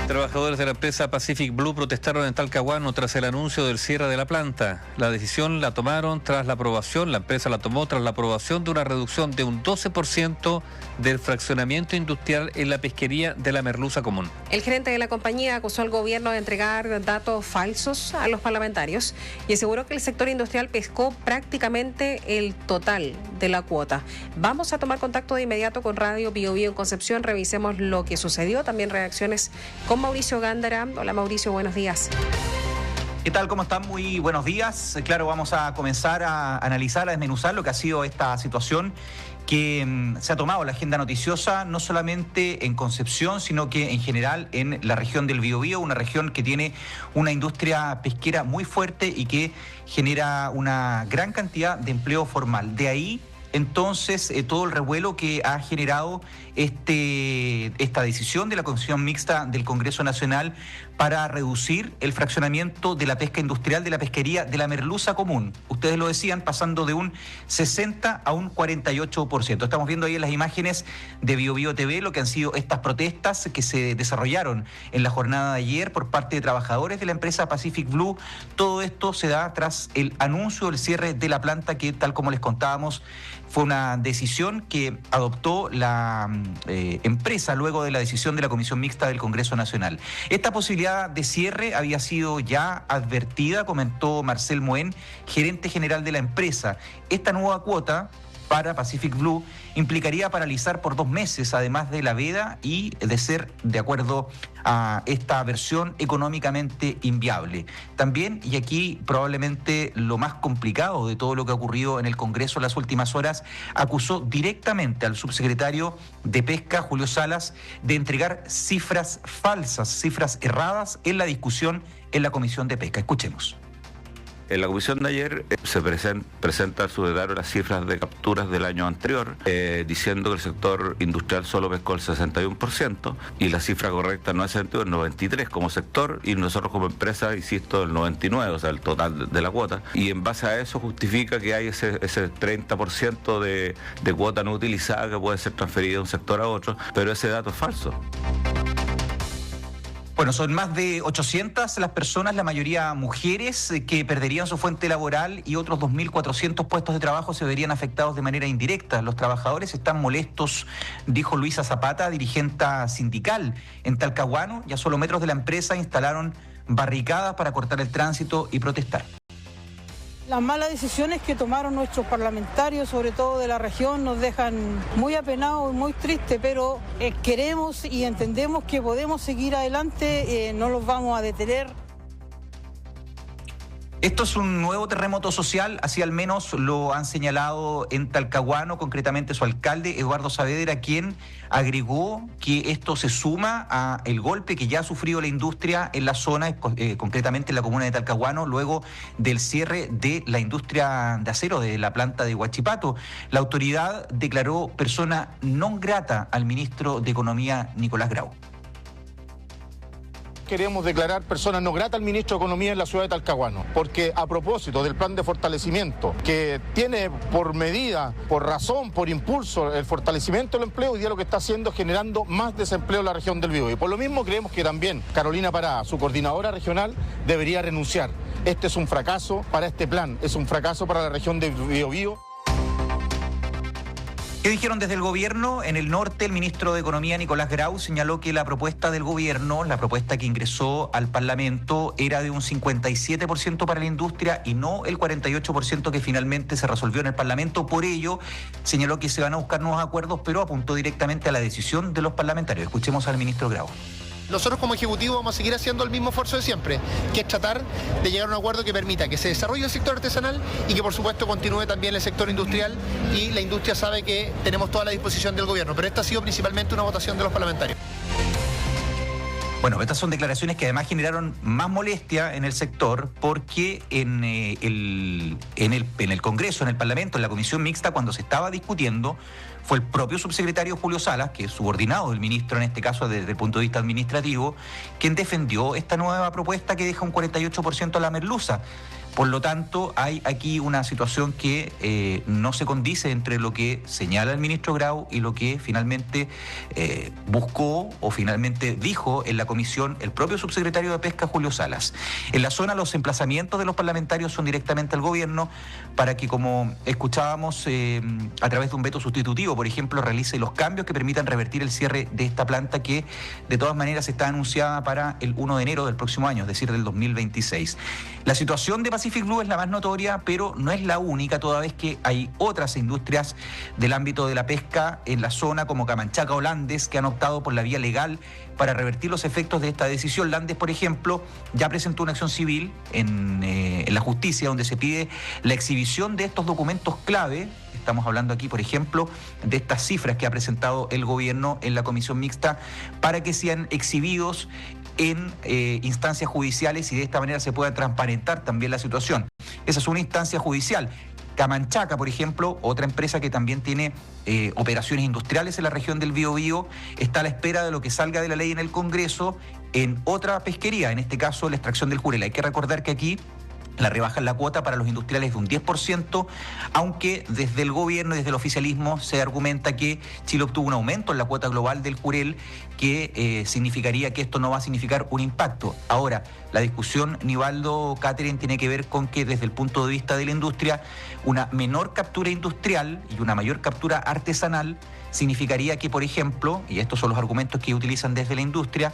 Trabajadores de la empresa Pacific Blue protestaron en Talcahuano tras el anuncio del cierre de la planta. La decisión la tomaron tras la aprobación, la empresa la tomó tras la aprobación de una reducción de un 12% del fraccionamiento industrial en la pesquería de la merluza común. El gerente de la compañía acusó al gobierno de entregar datos falsos a los parlamentarios y aseguró que el sector industrial pescó prácticamente el total de la cuota. Vamos a tomar contacto de inmediato con Radio Bio Bio en Concepción. Revisemos lo que sucedió, también reacciones con Mauricio Gándara. Hola Mauricio, buenos días. ¿Qué tal? ¿Cómo están? Muy buenos días. Claro, vamos a comenzar a analizar, a desmenuzar lo que ha sido esta situación que se ha tomado la agenda noticiosa no solamente en Concepción, sino que en general en la región del Biobío, una región que tiene una industria pesquera muy fuerte y que genera una gran cantidad de empleo formal. De ahí entonces todo el revuelo que ha generado esta decisión de la Comisión Mixta del Congreso Nacional para reducir el fraccionamiento de la pesca industrial de la pesquería de la merluza común. Ustedes lo decían, pasando de un 60 a un 48%. Estamos viendo ahí en las imágenes de Bio Bio TV lo que han sido estas protestas que se desarrollaron en la jornada de ayer por parte de trabajadores de la empresa Pacific Blue. Todo esto se da tras el anuncio del cierre de la planta que, tal como les contábamos, fue una decisión que adoptó la empresa luego de la decisión de la Comisión Mixta del Congreso Nacional. Esta posibilidad de cierre había sido ya advertida, comentó Marcel Moen, gerente general de la empresa. Esta nueva cuota para Pacific Blue implicaría paralizar por 2 meses, además de la veda, y de ser, de acuerdo a esta versión, económicamente inviable. También, y aquí probablemente lo más complicado de todo lo que ha ocurrido en el Congreso en las últimas horas, acusó directamente al subsecretario de Pesca, Julio Salas, de entregar cifras falsas, cifras erradas en la discusión en la Comisión de Pesca. Escuchemos. En la comisión de ayer se presenta al subsecretario las cifras de capturas del año anterior, diciendo que el sector industrial solo pescó el 61% y la cifra correcta no es el 93% como sector, y nosotros como empresa, insisto, el 99%, o sea, el total de la cuota, y en base a eso justifica que hay ese 30% de cuota no utilizada que puede ser transferida de un sector a otro, pero ese dato es falso. Bueno, son más de 800 las personas, la mayoría mujeres, que perderían su fuente laboral y otros 2.400 puestos de trabajo se verían afectados de manera indirecta. Los trabajadores están molestos, dijo Luisa Zapata, dirigente sindical. En Talcahuano, y a solo metros de la empresa, instalaron barricadas para cortar el tránsito y protestar. Las malas decisiones que tomaron nuestros parlamentarios, sobre todo de la región, nos dejan muy apenados y muy tristes, pero queremos y entendemos que podemos seguir adelante, no los vamos a detener. Esto es un nuevo terremoto social, así al menos lo han señalado en Talcahuano, concretamente su alcalde, Eduardo Saavedra, quien agregó que esto se suma a el golpe que ya ha sufrido la industria en la zona, concretamente en la comuna de Talcahuano, luego del cierre de la industria de acero de la planta de Huachipato. La autoridad declaró persona non grata al ministro de Economía, Nicolás Grau. Queremos declarar persona no grata al ministro de Economía en la ciudad de Talcahuano, porque a propósito del plan de fortalecimiento que tiene por medida, por razón, por impulso el fortalecimiento del empleo, hoy día lo que está haciendo es generando más desempleo en la región del Biobío. Y por lo mismo creemos que también Carolina Parada, su coordinadora regional, debería renunciar. Este es un fracaso para este plan, es un fracaso para la región del Biobío. ¿Qué dijeron desde el gobierno? En el norte, el ministro de Economía, Nicolás Grau, señaló que la propuesta del gobierno, la propuesta que ingresó al Parlamento, era de un 57% para la industria y no el 48% que finalmente se resolvió en el Parlamento. Por ello, señaló que se van a buscar nuevos acuerdos, pero apuntó directamente a la decisión de los parlamentarios. Escuchemos al ministro Grau. Nosotros como Ejecutivo vamos a seguir haciendo el mismo esfuerzo de siempre, que es tratar de llegar a un acuerdo que permita que se desarrolle el sector artesanal y que por supuesto continúe también el sector industrial, y la industria sabe que tenemos toda la disposición del gobierno, pero esta ha sido principalmente una votación de los parlamentarios. Bueno, estas son declaraciones que además generaron más molestia en el sector porque en el Congreso, en el Parlamento, en la Comisión Mixta, cuando se estaba discutiendo, fue el propio subsecretario Julio Salas, que es subordinado del ministro en este caso desde el punto de vista administrativo, quien defendió esta nueva propuesta que deja un 48% a la merluza. Por lo tanto, hay aquí una situación que no se condice entre lo que señala el ministro Grau y lo que finalmente buscó o finalmente dijo en la comisión el propio subsecretario de Pesca, Julio Salas. En la zona, los emplazamientos de los parlamentarios son directamente al gobierno para que, como escuchábamos, a través de un veto sustitutivo, por ejemplo, realice los cambios que permitan revertir el cierre de esta planta que de todas maneras está anunciada para el 1 de enero del próximo año, es decir, del 2026. La situación de Pacific Blue es la más notoria, pero no es la única, toda vez que hay otras industrias del ámbito de la pesca en la zona, como Camanchaca o Landes, que han optado por la vía legal para revertir los efectos de esta decisión. Landes, por ejemplo, ya presentó una acción civil en la justicia donde se pide la exhibición de estos documentos clave. Estamos hablando aquí, por ejemplo, de estas cifras que ha presentado el gobierno en la comisión mixta para que sean exhibidos en instancias judiciales y de esta manera se pueda transparentar también la situación. Esa es una instancia judicial. Camanchaca, por ejemplo, otra empresa que también tiene operaciones industriales en la región del Biobío, está a la espera de lo que salga de la ley en el Congreso en otra pesquería, en este caso la extracción del jurel. Hay que recordar que aquí la rebaja en la cuota para los industriales de un 10%, aunque desde el gobierno y desde el oficialismo se argumenta que Chile obtuvo un aumento en la cuota global del jurel que significaría que esto no va a significar un impacto. Ahora, la discusión, Nivaldo, Catherine, tiene que ver con que desde el punto de vista de la industria, una menor captura industrial y una mayor captura artesanal significaría que, por ejemplo, y estos son los argumentos que utilizan desde la industria,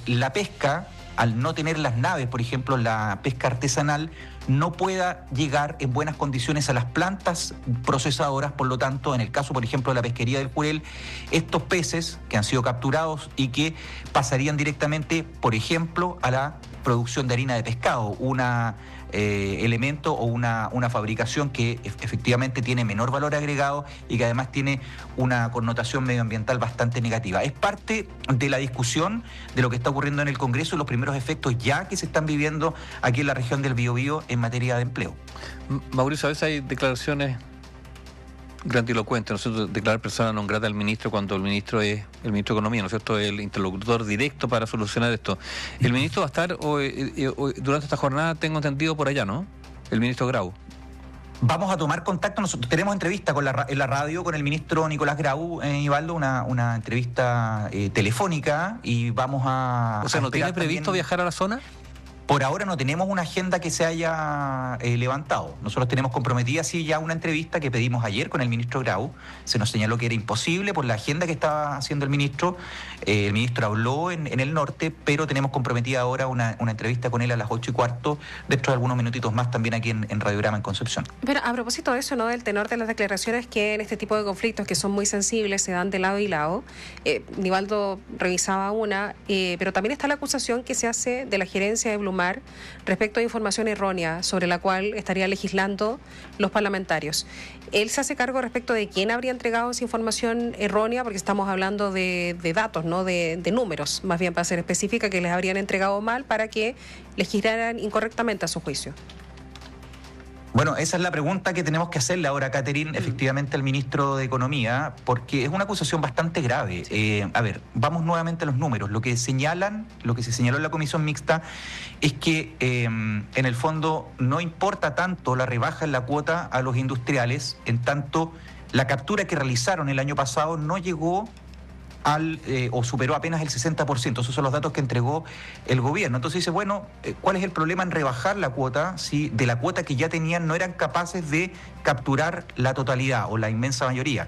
la pesca, al no tener las naves, por ejemplo, la pesca artesanal, no pueda llegar en buenas condiciones a las plantas procesadoras. Por lo tanto, en el caso, por ejemplo, de la pesquería del jurel, estos peces que han sido capturados y que pasarían directamente, por ejemplo, a la producción de harina de pescado, una elemento o una fabricación que efectivamente tiene menor valor agregado y que además tiene una connotación medioambiental bastante negativa. Es parte de la discusión de lo que está ocurriendo en el Congreso y los primeros efectos ya que se están viviendo aquí en la región del Biobío en materia de empleo. Mauricio, a veces hay declaraciones grandilocuentes, ¿no es cierto?, declarar persona non grata al ministro cuando el ministro es el ministro de Economía, ¿no es cierto?, el interlocutor directo para solucionar esto. El ministro va a estar durante esta jornada, tengo entendido, por allá, ¿no? El ministro Grau. Vamos a tomar contacto, nosotros tenemos entrevista en la radio con el ministro Nicolás Grau, Ivaldo, una entrevista telefónica, y vamos a... O sea, ¿no tiene previsto viajar a la zona? Por ahora no tenemos una agenda que se haya levantado. Nosotros tenemos comprometida sí ya una entrevista que pedimos ayer con el ministro Grau. Se nos señaló que era imposible por la agenda que estaba haciendo el ministro. El ministro habló en el norte, pero tenemos comprometida ahora una entrevista con él a las 8:15, dentro de algunos minutitos más también aquí en Radiograma en Concepción. Pero a propósito de eso, ¿no?, del tenor de las declaraciones que en este tipo de conflictos que son muy sensibles se dan de lado y lado, Nivaldo revisaba una, pero también está la acusación que se hace de la gerencia de Blumar respecto a información errónea sobre la cual estaría legislando los parlamentarios. Él se hace cargo respecto de quién habría entregado esa información errónea, porque estamos hablando de datos, no de números, más bien para ser específica, que les habrían entregado mal para que legislaran incorrectamente a su juicio. Bueno, esa es la pregunta que tenemos que hacerle ahora, Catherine, efectivamente al ministro de Economía, porque es una acusación bastante grave. A ver, vamos nuevamente a los números. Lo que se señaló en la comisión mixta es que en el fondo no importa tanto la rebaja en la cuota a los industriales, en tanto la captura que realizaron el año pasado no llegó o superó apenas el 60%. Esos son los datos que entregó el gobierno. Entonces dice, bueno, ¿cuál es el problema en rebajar la cuota si de la cuota que ya tenían no eran capaces de capturar la totalidad o la inmensa mayoría?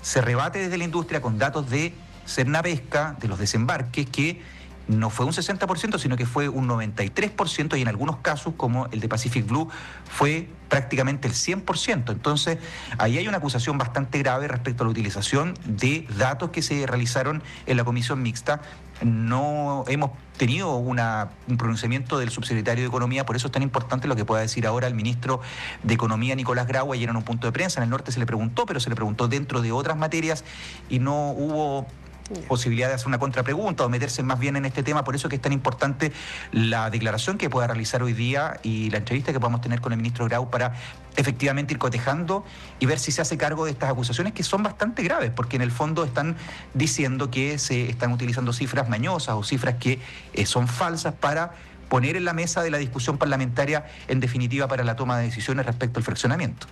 Se rebate desde la industria con datos de Cernapesca, de los desembarques, que no fue un 60%, sino que fue un 93%, y en algunos casos, como el de Pacific Blue, fue prácticamente el 100%. Entonces, ahí hay una acusación bastante grave respecto a la utilización de datos que se realizaron en la comisión mixta. No hemos tenido un pronunciamiento del subsecretario de Economía, por eso es tan importante lo que pueda decir ahora el ministro de Economía, Nicolás Grau. Ayer en un punto de prensa en el norte se le preguntó, pero se le preguntó dentro de otras materias y no hubo posibilidad de hacer una contrapregunta o meterse más bien en este tema. Por eso que es tan importante la declaración que pueda realizar hoy día y la entrevista que podamos tener con el ministro Grau para efectivamente ir cotejando y ver si se hace cargo de estas acusaciones, que son bastante graves, porque en el fondo están diciendo que se están utilizando cifras mañosas o cifras que son falsas para poner en la mesa de la discusión parlamentaria, en definitiva, para la toma de decisiones respecto al fraccionamiento.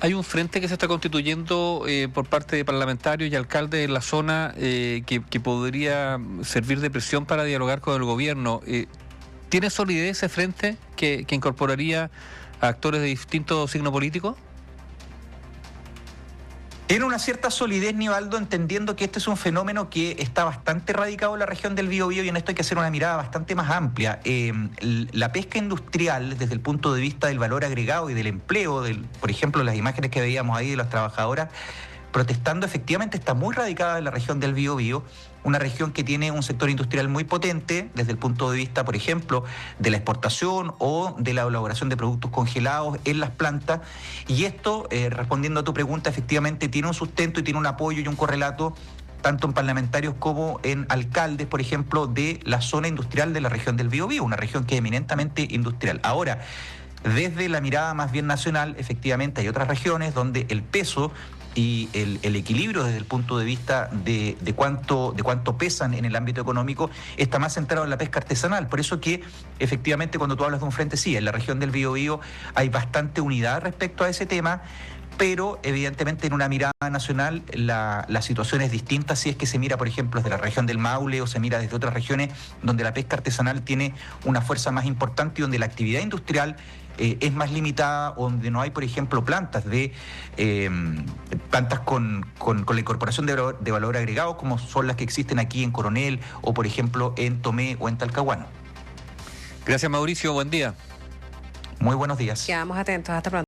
Hay un frente que se está constituyendo por parte de parlamentarios y alcaldes en la zona que podría servir de presión para dialogar con el gobierno. ¿Tiene solidez ese frente que incorporaría a actores de distintos signos políticos? Tiene una cierta solidez, Nivaldo, entendiendo que este es un fenómeno que está bastante radicado en la región del Biobío, y en esto hay que hacer una mirada bastante más amplia. La pesca industrial, desde el punto de vista del valor agregado y del empleo, por ejemplo, las imágenes que veíamos ahí de las trabajadoras protestando, efectivamente está muy radicada en la región del Biobío, una región que tiene un sector industrial muy potente desde el punto de vista, por ejemplo, de la exportación o de la elaboración de productos congelados en las plantas. Y esto, respondiendo a tu pregunta, efectivamente tiene un sustento y tiene un apoyo y un correlato tanto en parlamentarios como en alcaldes, por ejemplo, de la zona industrial de la región del Biobío, una región que es eminentemente industrial. Ahora, desde la mirada más bien nacional, efectivamente hay otras regiones donde el peso y el equilibrio desde el punto de vista de cuánto pesan en el ámbito económico está más centrado en la pesca artesanal. Por eso que efectivamente cuando tú hablas de un frente, sí, en la región del Biobío hay bastante unidad respecto a ese tema, pero evidentemente en una mirada nacional la situación es distinta si es que se mira, por ejemplo, desde la región del Maule o se mira desde otras regiones donde la pesca artesanal tiene una fuerza más importante y donde la actividad industrial es más limitada, donde no hay, por ejemplo, plantas con la incorporación de valor agregado, como son las que existen aquí en Coronel o, por ejemplo, en Tomé o en Talcahuano. Gracias, Mauricio. Buen día. Muy buenos días. Quedamos atentos. Hasta pronto.